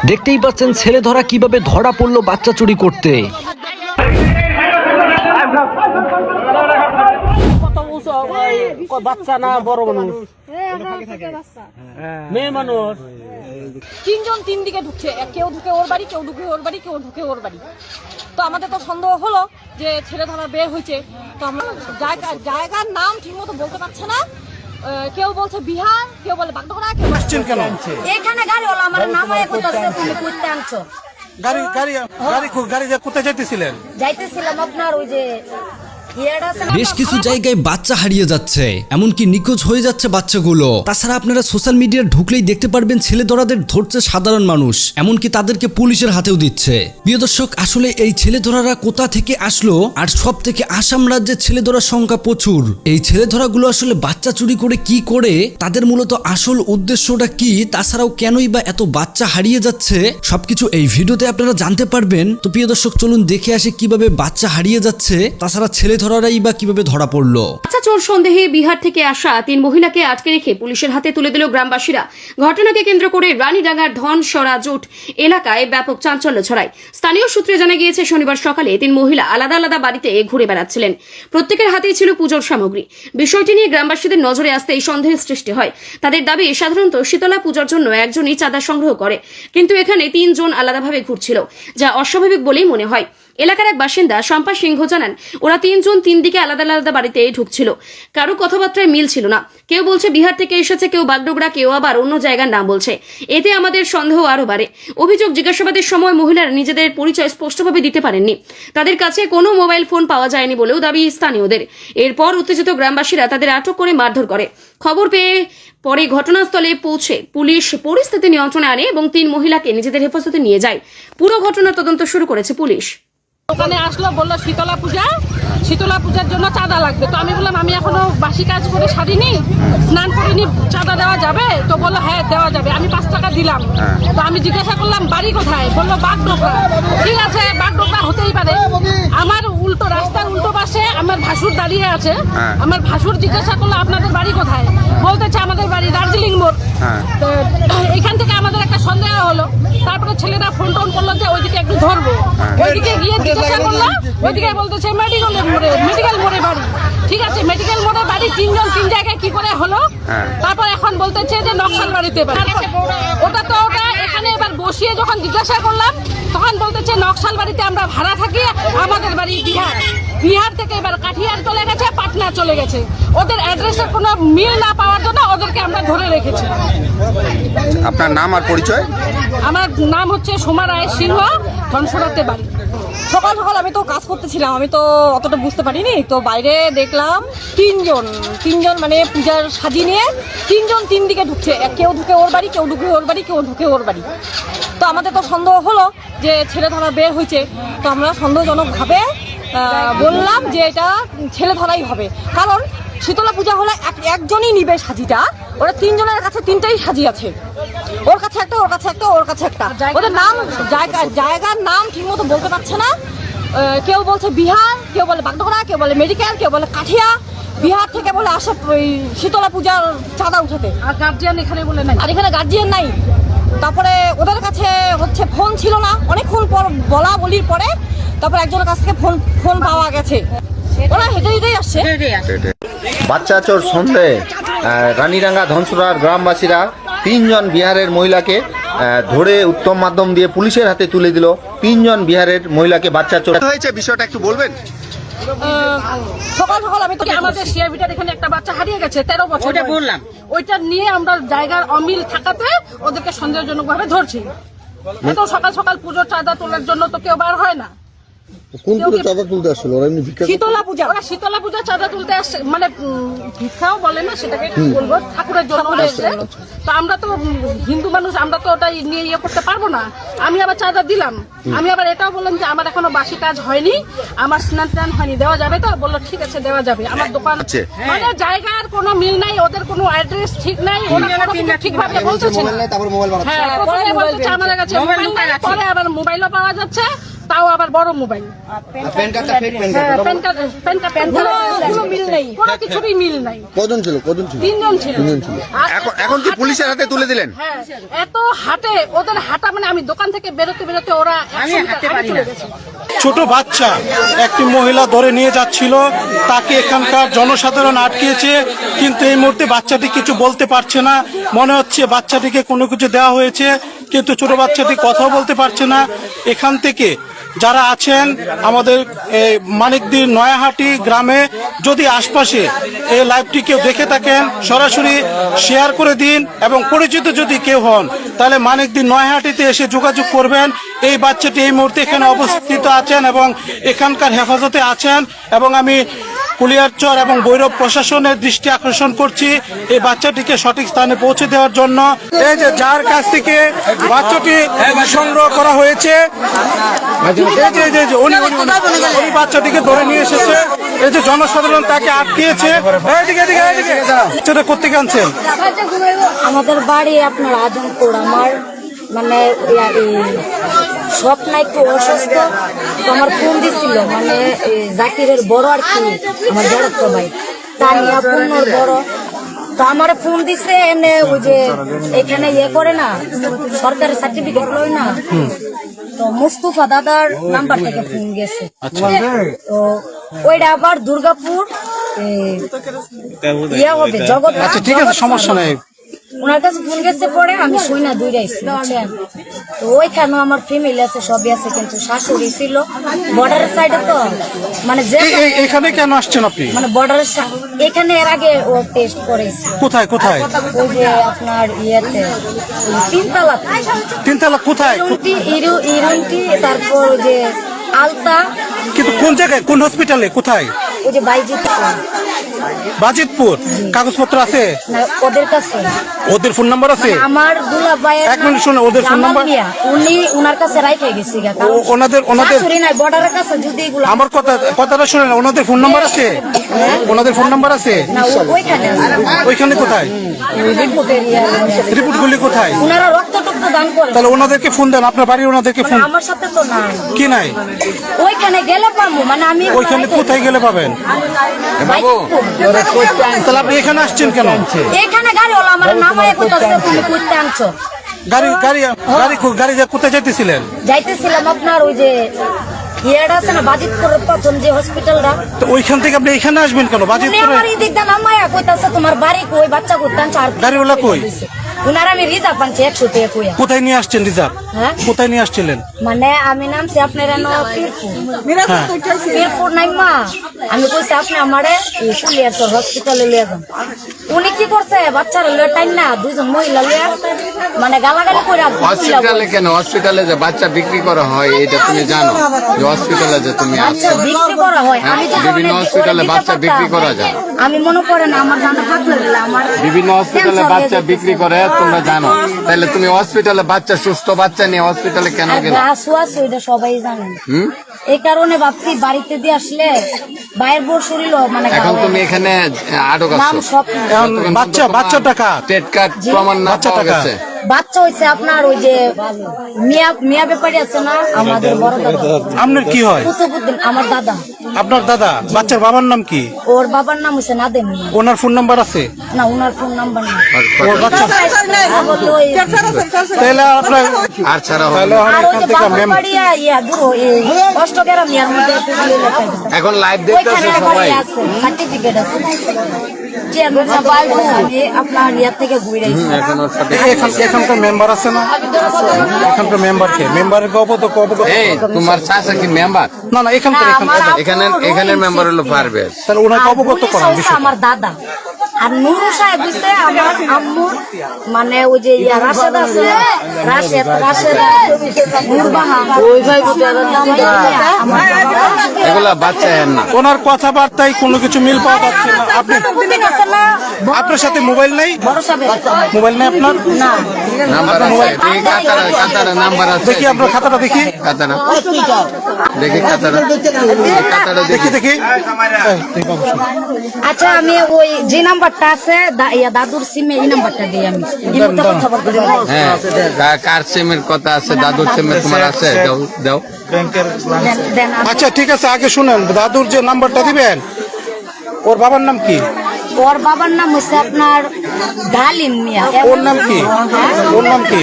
দেখতেই পাচ্ছেন ছেলে ধরা কিভাবে ধরা পড়লো বাচ্চা চুরি করতে। বাচ্চা না বড় মানুষ, মেয়ে মানুষ, তিনজন তিন দিকে ঢুকছে, কেউ ঢুকে ওর বাড়ি, কেউ ঢুকে ওর বাড়ি, কেউ ঢুকে ওর বাড়ি। তো আমাদের তো সন্দেহ হলো যে ছেলে ধরা বের হয়েছে। তো আমরা জায়গার নাম ঠিক মতো বলতে পারছে না। কেউ বলছে বিহার, কেউ বলে বাগডোগরা, কেউ কেন এখানে গাড়ি হলো আমার নামায় কোথায় তুমি করতে আনছো? গাড়ি গাড়ি গাড়ি গাড়ি যে কোথায় যাইতেছিলেন? যাইতেছিলাম আপনার ওই যে বেশ কিছু জায়গায় বাচ্চা হারিয়ে যাচ্ছে, এমনকি নিখোঁজ হয়ে যাচ্ছে বাচ্চাগুলো। তাছাড়া আপনারা সোশ্যাল মিডিয়া ঢুকলেই দেখতে পারবেন ছেলে ধরাদের ধরছে সাধারণ মানুষ, এমনকি তাদেরকে পুলিশের হাতেও দিচ্ছে। প্রিয় দর্শক, আসলে এই ছেলে ধরারা কোথা থেকে আসলো? আর সব থেকে আসাম রাজ্যের ছেলে ধরার সংখ্যা প্রচুর। এই ছেলে ধরাগুলো আসলে বাচ্চা চুরি করে কি করে, তাদের মূলত আসল উদ্দেশ্যটা কি, তাছাড়াও কেনই বা এত বাচ্চা হারিয়ে যাচ্ছে, সবকিছু এই ভিডিওতে আপনারা জানতে পারবেন। তো প্রিয় দর্শক, চলুন দেখে আসি কিভাবে বাচ্চা হারিয়ে যাচ্ছে, তাছাড়া ছেলে ধরারাই বা কিভাবে ধরা পড়লো। বাচ্চা চোর সন্দেহে বিহার থেকে আসা 3 মহিলাকে আটকে রেখে পুলিশের হাতে তুলে দিল গ্রামবাসীরা। ঘটনাকে কেন্দ্র করে রানীডাঙ্গার ধনসরা জোট এলাকায় ব্যাপক চাঞ্চল্য ছড়ায়। স্থানীয় সূত্রে জানা গিয়েছে, শনিবার সকালে 3 মহিলা আলাদা আলাদা বাড়িতে ঘুরে বেড়াচ্ছিলেন। প্রত্যেকের হাতেই ছিল পুজোর সামগ্রী। বিষয়টি নিয়ে গ্রামবাসীদের নজরে আসতে এই সন্দেহের সৃষ্টি হয়। তাদের দাবি, সাধারণত শীতলা পূজার জন্য একজনই চাঁদা সংগ্রহ করে, কিন্তু এখানে 3 জন আলাদাভাবে ঘুরছিল, যা অস্বাভাবিক বলেই মনে হয়। এলাকার এক বাসিন্দা শম্পা সিংহ জানান, ওরা 3 জন 3 দিকে আলাদা আলাদা বাড়িতে ঢুকছিল। কারো কথাবার্তায় মিল ছিল না। কেউ বলছে বিহার থেকে এসেছে, কেউ বাগডোগরা, কেউ আবার অন্য জায়গার নাম বলছে। এতে আমাদের সন্দেহ আরো বাড়ে। অভিযোগ, জিজ্ঞাসাবাদের সময় মহিলারা নিজেদের পরিচয় স্পষ্টভাবে দিতে পারেননি। তাদের কাছে কোনো মোবাইল ফোন পাওয়া যায়নি বলেও দাবি স্থানীয়দের। এরপর উত্তেজিত গ্রামবাসীরা তাদের আটক করে মারধর করে। খবর পেয়ে পরে ঘটনাস্থলে পৌঁছে পুলিশ পরিস্থিতি নিয়ন্ত্রণে আনে এবং 3 মহিলাকে নিজেদের হেফাজতে নিয়ে যায়। পুরো ঘটনার তদন্ত শুরু করেছে পুলিশ। ওখানে আসলো, বললো শীতলা পূজার জন্য চাঁদা লাগবে। তো আমি বললাম, আমি এখনো বাসি কাজ করে সারিনি, স্নান করিনি, চাঁদা দেওয়া যাবে? তো বললো হ্যাঁ দেওয়া যাবে। আমি 5 টাকা দিলাম। তো আমি জিজ্ঞাসা করলাম বাড়ি কোথায়? বললো বাগডোগরা। ঠিক আছে, বাগডোগরা হতেই পারে। আমার রাস্তার উল্টো পাশে আমার ভাসুর দাঁড়িয়ে আছে। আমার ভাসুর জিজ্ঞাসা করলো আপনাদের বাড়ি কোথায়? বলতেছে আমাদের বাড়ি দার্জিলিং মোড়। তো এখান থেকে আমাদের একটা সন্দেহ হলো। তারপরে ছেলেরা ফোন টোন করলো যে ওইদিকে একটু ধরবো। ওইদিকে গিয়ে জিজ্ঞাসা করলো, ওইদিকে বলতেছে মেডিকেল মোড়ে বাড়ি। ঠিক আছে, মেডিকেল মোড়ে বাড়ি। 3 জন 3 জায়গায় কি করে হলো? তারপর এখন বলতেছে যে নকশাল বাড়িতে বাড়ি। ওটা এখানে এবার বসিয়ে যখন জিজ্ঞাসা করলাম, তখন বলতেছে নকশাল বাড়িতে আমরা ভাড়া থাকি, আমাদের বাড়ি বিহার থেকে এবার কাঠিয়ার চলে গেছে, পাটনা চলে গেছে। ওদের অ্যাড্রেসের কোনো মিল না পাওয়ার জন্য ওদেরকে আমরা ধরে রেখেছি। আপনার নাম আর পরিচয়? আমার নাম হচ্ছে সোমা রায় সিংহ, ধনসরাতে বাড়ি। সকাল সকাল আমি তো কাজ করতেছিলাম, আমি তো অতটা বুঝতে পারিনি। তো বাইরে দেখলাম 3 জন মানে পূজার সাজি নিয়ে 3 জন 3 দিকে ঢুকছে, কেউ ঢুকে ওর বাড়ি, কেউ ঢুকে ওর বাড়ি, কেউ ঢুকে ওর বাড়ি। তো আমাদের তো সন্দেহ হলো যে ছেলে ধরা বের হয়েছে। তো আমরা সন্দেহজনকভাবে বললাম যে এটা ছেলে ধরাই হবে, কারণ শীতলা পূজা হলে একজনই নিবে সাজিটা। ওরা 3 জনের কাছে 3টাই সাজি আছে, ওর কাছে একটা, ওর কাছে একটা, ওর কাছে একটা। ওদের নাম জায়গার নাম ঠিক মতো বলতে পারছে না। কেউ বলছে বিহার, কেউ বলে বাগডোগরা, কেউ বলে মেডিকেল, কেউ বলে কাঠিয়া। বিহার থেকে বলে আসে শীতলা পূজার চাঁদা উঠাতে। আর গার্জিয়ান এখানে বলে নাই, আর এখানে গার্জিয়ান নাই। তারপরে ওদের কাছে হচ্ছে ফোন ছিল না, অনেকক্ষণ পর বলা বলির পরে তারপর একজনের কাছ থেকে ফোন পাওয়া গেছে। ওরা হেঁটেই আসছে। বাচ্চা চোর সন্দেহে রানীডাঙ্গা ধনসুরার গ্রামবাসীরা 3 জন বিহারের মহিলাকে ধরে উত্তম মাধ্যম দিয়ে পুলিশের হাতে তুলে দিল। 3 জন বিহারের মহিলাকে বাচ্চা চোর হয়েছে, বিষয়টা একটু বলবেন? সকাল সকাল আমি তো আমাদের সিআইবিটার এখানে একটা বাচ্চা হারিয়ে গেছে 13 বছর। ওটা বললাম, ওইটা নিয়ে আমরা জায়গার অমিল থাকাতে ওদেরকে সন্দেহজনক ভাবে ধরছি। এত সকাল সকাল পুজোর চাঁদা তোলার জন্য তো কেউ বার হয় না। কোন পুজো চাঁদা তুলতে আসছিল? ওরা এমনি ভিক্ষা? শীতলা পূজা, ওরা শীতলা পূজা চাঁদা তুলতে আসছে, মানে ভিক্ষাও বলে না, সেটাকে বলবো, ঠাকুরের জন্য এসে। তো আমরা তো হিন্দু মানুষ, আমরা তো ওটা নিয়ে ইয়ে করতে পারবো না। আমি আবার চাঁদা দিলাম। আমি আবার এটাও বললাম যে আমার এখনো বাসি কাজ হয়নি, আমার স্নান টান হয়নি, দেওয়া যাবে? তো বললো ঠিক আছে দেওয়া যাবে। আমার দোকান মানে জায়গার কোনো মিল নাই, ওদের কোনো অ্যাড্রেস ঠিক নাই, ঠিকভাবে বলতেছে না। হ্যাঁ, প্রথমে বলতেছে আমাদের কাছে মোবাইল নাই, পরে আবার মোবাইলও পাওয়া যাচ্ছে। তাও আবার বড় মোবাইল। প্যান কার্ডটা ফেক প্যান হ্যাঁ, প্যান কার্ড কোনো মিল নেই, কোনো কিছুরই মিল নাই। কজন ছিল 3 জন ছিল। আর এখন কি পুলিশের হাতে তুলে দিলেন? হ্যাঁ, এত হাঁটে, ওদের হাঁটা মানে আমি দোকান থেকে বেরোতে বেরোতে ওরা 100 মিটার আগে চলে গেছে। ছোট বাচ্চা একটি মহিলা ধরে নিয়ে যাচ্ছিল, তাকে এখানকার জনসাধারণ আটকিয়েছে, কিন্তু এই মুহূর্তে বাচ্চাটি কিছু বলতে পারছে না। মনে হচ্ছে বাচ্চাটিকে কোনো কিছু দেওয়া হয়েছে, কিন্তু ছোট বাচ্চাটি কথাও বলতে পারছে না। এখান থেকে যারা আছেন আমাদের এই মানিকদি নয়াহাটি গ্রামে, যদি আশপাশে এই লাইভটি কেউ দেখে থাকেন সরাসরি শেয়ার করে দিন, এবং পরিচিত যদি কেউ হন তাহলে মানিকদি নয়াহাটিতে এসে যোগাযোগ করবেন। এই বাচ্চাটি এই মুহূর্তে এখানে অবস্থিত আছেন এবং এখানকার হেফাজতে আছেন, এবং আমি কুলিয়ারচর এবং ভৈরব প্রশাসনের দৃষ্টি আকর্ষণ করছি এই বাচ্চাটিকে সঠিক স্থানে পৌঁছে দেওয়ার জন্য। এই যে যার কাছ থেকে বাচ্চাটি সংগ্রহ করা হয়েছে, উনি বাচ্চাটিকে ধরে নিয়ে এসেছে। এই যে জনসাধারণ তাকে আটকিয়েছে। সেটা কোথেকে আনছেন? আমাদের বাড়ি আপনার আজমপুর। আমার মানে স্বপ্ন একটু অসুস্থ, তো আমার ফোন দিছিল, মানে জাকিরের বড় আর কি আমার বড় ভাই, তানিয়া পূর্ণর বড়। তো আমার ফোন দিছে এনে ওই যে এখানে করে না, সরকারের সার্টিফিকেট লয় না, তো মুস্তফা দাদার নাম্বার থেকে ফোন গেছে। তো ওইটা আবার দুর্গাপুর হবে জগৎ। আচ্ছা ঠিক আছে, সমস্যা নেই। ওনার কাছে ফোন গেছে, পরে আমি শুই না দৌড়াইছি, বুঝছেন। তো ওইখানেও আমার ফ্যামিলি আছে, সবই আছে, কিন্তু শাশুড়ি ছিল বর্ডারের সাইডে, তো মানে যে এখানে কেন আসছেন আপনি? মানে বর্ডারের এখানে এর আগে ও টেস্ট করেছে। কোথায় কোথায়? ওই যে আপনার ইয়েতে তিনতলা। তিনতলা কোথায়? ইরুন্টি, তারপর ওই যে আলতা। কিন্তু কোন জায়গায়, কোন হসপিটালে, কোথায়? ওই যে বাইজিৎ বাজিতপুর। কাগজপত্র আছে না ওদের কাছে? ওদের ফোন নাম্বার আছে? আমার দুলা ভাইয়ের এক মিনিট শুনে, ওদের ফোন নাম্বার উনি ওনার কাছে রাইখে গেছি। ওনাদের শাশুড়ি নাই বর্ডারের কাছে, যদি এগুলো আমার কথাটা শুনেন, ওনাদের ফোন নাম্বার আছে? ওনাদের ফোন নাম্বার আছে? না ওইখানে আছে। ওইখানে কোথায়? রিপোর্ট গুলি কোথায়? ওনারা রক্ত টক্ত দান করে। তাহলে ওনাদেরকে ফোন দেন, আপনার বাড়ি ওনাদেরকে ফোন। আমার সাথে তো নাই। কি নাই? ওইখানে গেলে পাবো, মানে আমি ওইখানে কোথায় গেলে পাবেন? তাহলে আপনি এখানে আসছেন কেন? এখানে গাড়ি হলো আমার নামায় কোথাছে, তুমি করতে আনছো গাড়ি গাড়ি গাড়ি গাড়ি কোথায় যাইতেছিলেন? যাইতেছিলাম আপনার ওই যে ইয়েটা আছে না বাজিতপুরের প্রথম যে হসপিটালটা, তো ওইখান থেকে আপনি এখানে আসবেন কেন? উনি বাজিতপুরে আমার এই দিকটা নামায়া কইতাছে তোমার বাড়ি কই, বাচ্চা করতে আনছো। আর গাড়িওয়ালা কই? উনার আমি রিজার্ভ আনছি 100 টাকা কইয়া। কোথায় নিয়ে আসছেন রিজার্ভ? হ্যাঁ কোথায় নিয়ে আসছিলেন? মানে আমি নামছি আপনার ফিরপুর নাইমা, আমি কইছি আপনি আমারে কুলিয়ারচর হসপিটালে লিয়ে যান। উনি কি করছে, বাচ্চারা লিয়ে টাইম না, দুইজন মহিলা লিয়ে মানে গালাগালি করে। হসপিটালে কেন? হসপিটালে যে বাচ্চা বিক্রি করা হয় এটা তুমি জানো? যে হসপিটালে যে তুমি বাচ্চা বিক্রি করা হয়, আমি যদি বিভিন্ন ওরে হসপিটালে দিতে বাচ্চা পারতাম, বিক্রি করা যায়। আমি মনে করেন আমার জানা থাকলে আমার বিভিন্ন হসপিটালে ক্যান্সার বাচ্চা হয়ে বিক্রি করে তোমরা জানো, তাহলে তুমি হসপিটালে বাচ্চা, সুস্থ বাচ্চা নিয়ে হসপিটালে কেন আর গেলে? গাছ আছে ওইটা সবাই জানেন। এই কারণে ভাবছি বাড়িতে দিয়ে আসলে বাইরের বোর শরীর মানে এখন তুমি এখানে আটক নাম আছো, সব এখন বাচ্চা টাকা টেট কার্ড প্রমাণ না বাচ্চা পাওয়া টাকা। গেছে। বাচ্চা হয়েছে আপনার ওই যে মিয়া ব্যাপারী আছে না আমাদের বড় দাদা, আপনার কি হয়? কুতুবুদ্দিন আমার দাদা। আপনার দাদা? বাচ্চার বাবার নাম কি? ওর বাবার নাম হচ্ছে নাদেম মিয়া। ওনার ফোন নাম্বার আছে? না ওনার ফোন নাম্বার না। ওর বাচ্চা বললো ওই- তাহলে আপনার আর ছাড়া হবে তাহলে না। আর ওই এখান যে থেকে বাবার বাড়ি ইয়া দূর অষ্টগ্রাম ইয়ার মধ্যে একটু দূরে লেখা আছে। এখন লাইভ ওইখানে দেখতেছে আমার সবাই। ইয়ে আছে, সার্টিফিকেট আছে। চেয়ারম্যান সাহেব বলছে, আমি আপনার ইয়ার থেকে ঘুরে আইছি। এখন ওর সাথে এখানকার মেম্বার আছে না? এখানকার মেম্বার কে? মেম্বারের অবগত এই তোমার চাচা কি মেম্বার? না না এখানকার আমার এখানের মেম্বার হলো পারভেজ। তাহলে ওনাকে অবগত করার বিষয়। আমার দাদা আর নুরু সাহেব হইছে আমার আম্মুর মানে ওই যে ইয়া রাশেদ আছে, রাশেদ নূরবাহান ওই ভাই আমার এগুলা বাচ্চা হেন না। ওনার কথাবার্তায় কোনো কিছু মিল পাওয়া যাচ্ছে না। আপনি তুমি কাছে না আপনার সাথে মোবাইল নেই? বড় সাহেব মোবাইল নেই আপনার? না নাম্বার আছে, দেখি কাতারা নাম্বার আছে। দেখি আপনার খাতাটা দেখি। কাতারা দেখি, কাতারা দেখি দেখি। এই, দেখি বাবু, শোনো। আচ্ছা আমি ওই যে নাম্বার নাম্বারটা আছে দাদুর সিমে, এই নাম্বারটা দিই আমি। এই মুহূর্তে কথা বলতে পারি। হ্যাঁ কার সিমের কথা আছে, দাদুর সিমের তোমার আছে, দাও দাও। দেন আচ্ছা ঠিক আছে, আগে শুনেন, দাদুর যে নাম্বারটা দিবেন, ওর বাবার নাম কি? ওর বাবার নাম হচ্ছে আপনার ডালিম মিয়া। ওর নাম কি? ওর নাম কি?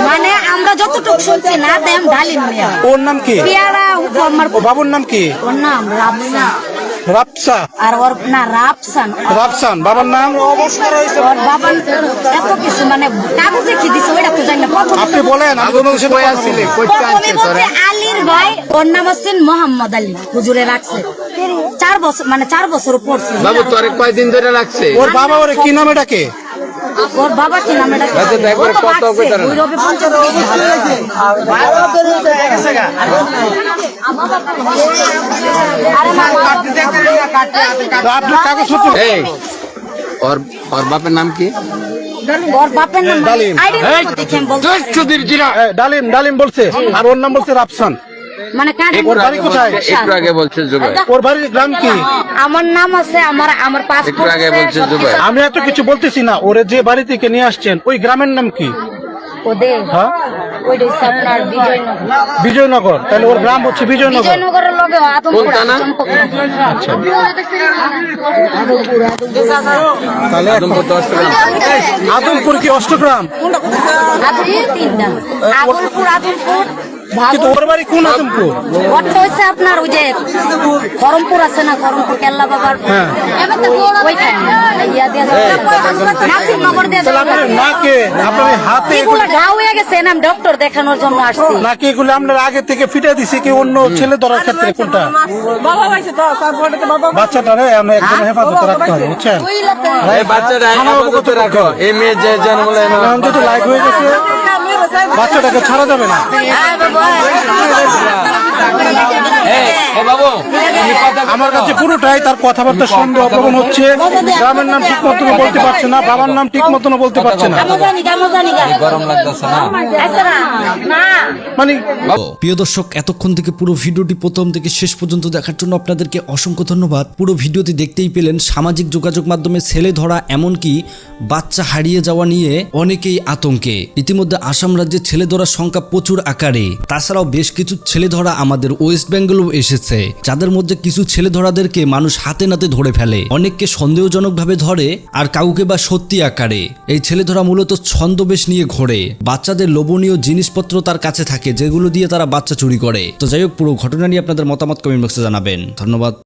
মানে আমরা যতটুকু শুনছি না দেন ডালিম মিয়া। ওর নাম কি? পেয়ারা আমার ও বাবুর নাম কি? ওর নাম রাপসা। রাপসা? আর ওর না রাপসান। রাপসান। বাবার নাম? ওর বাবার এত কিছু মানে কাগজে কি দিছে ওইটা তো জানি না। আপনি বলেন, আমি তোমাদের সাথে কই কথা আসছিলে, বলবো। কই প্রথমে আনছে বলছে তোরা? আলীর ভাই, ওর নাম হচ্ছে মোহাম্মদ আলী, হুজুরে রাখছে 4 বছর, মানে 4 বছর পড়ছে। বাবু তোরে কয়দিন ধরে রাখছে? ওর বাবা ওরে কি নামে ডাকে? ওর বাবা কি নাম এটা? আচ্ছা, তো একবার কত হবে তার? ওই রবি পঞ্চায়েত। আরে মা, আপনি কাগজপত্র এই ওর ওর বাপের নাম কি? ওর বাপের নাম ডালিম। আইডি নাম্বার দেখে আমি বলতে পারি। ডালিম। ডালিম বলছে, আর ওর নাম বলছে রাপসান। মানে কার ওর বাড়ি কোথায়? একটু আগে বলছে জুবাই। ওর বাড়ির গ্রাম কি? আমার নাম আছে, আমার একটু পাসপোর্ট আগে বলছে জুবাই। আমি এত কিছু বলতেছি না, ওরে যে বাড়ি থেকে নিয়ে আসছেন ওই গ্রামের নাম কি? ওদের হ্যাঁ, ওইটা হচ্ছে আপনার বিজয়নগর। বিজয়নগর। তাহলে ওর গ্রাম হচ্ছে বিজয়নগর। বিজয়নগরের লগে আতঙ্কপুর। কোনটা না? তাহলে আদমপুর 10 গ্রাম। আদমপুর কি অষ্টগ্রাম? আতঙ্কপুর 3টা, আতঙ্কপুর কিন্তু ওর বাড়ি কোন আদমপুর? ওটা হচ্ছে আপনার ওই যে খরমপুর আছে না, খরমপুর কেল্লা বাবার হ্যাঁ। ওইখানে ইয়া দিয়া নাসিরনগর দিয়ে তাহলে আপনার নাকে, আপনার হাতে এগুলো ঘা হয়ে গেছে, আমি ডক্টর দেখানোর জন্য আসছি। নাকি এগুলো আপনার আগে থেকে ফিটে দিছে কি অন্য ছেলে ধরার ক্ষেত্রে? কোনটা? বাচ্চাটারে আমরা একদম হেফাজতে রাখতে হবে, বুঝছেন? এই বাচ্চাটা হেফাজতে রাখো। এই মেয়ে যে জন্ম হলো এখন যেহেতু লাইভ হয়ে গেছে, বাচ্চাটাকে ছাড়া যাবে না। বাবু আমার কাছে পুরোটাই তার কথাবার্তা সন্দেহ প্রবণ হচ্ছে। গ্রামের নাম ঠিক মতন বলতে পারছে না, বাবার নাম ঠিক মতন বলতে পারছে না। গরম লাগতেছে না? মানে প্রিয় দর্শক, এতক্ষণ থেকে পুরো ভিডিওটি প্রথম থেকে শেষ পর্যন্ত দেখার জন্য আপনাদেরকে অসংখ্য ধন্যবাদ। পুরো ভিডিওটি দেখতেই পেলেন সামাজিক যোগাযোগ মাধ্যমে ছেলে ধরা, এমনকি বাচ্চা হারিয়ে যাওয়া নিয়ে অনেকেই আতঙ্কে। ইতিমধ্যে আসাম রাজ্যে ছেলে ধরার সংখ্যা প্রচুর আকারে। তাছাড়াও বেশ কিছু ছেলে ধরা আমাদের ওয়েস্ট বেঙ্গলও এসেছে, যাদের মধ্যে কিছু ছেলে ধরাদেরকে মানুষ হাতে নাতে ধরে ফেলে, অনেককে সন্দেহজনকভাবে ধরে, আর কাউকে বা সত্যি আকারে। এই ছেলে ধরা মূলত ছন্দবেশ নিয়ে ঘোরে। বাচ্চাদের লোভনীয় জিনিসপত্র তার কাছে থাকে, যেগুলো দিয়ে তারা বাচ্চা চুরি করে। তো যাই হোক, পুরো ঘটনা নিয়ে আপনাদের মতামত কমেন্ট বক্সে জানাবেন। ধন্যবাদ।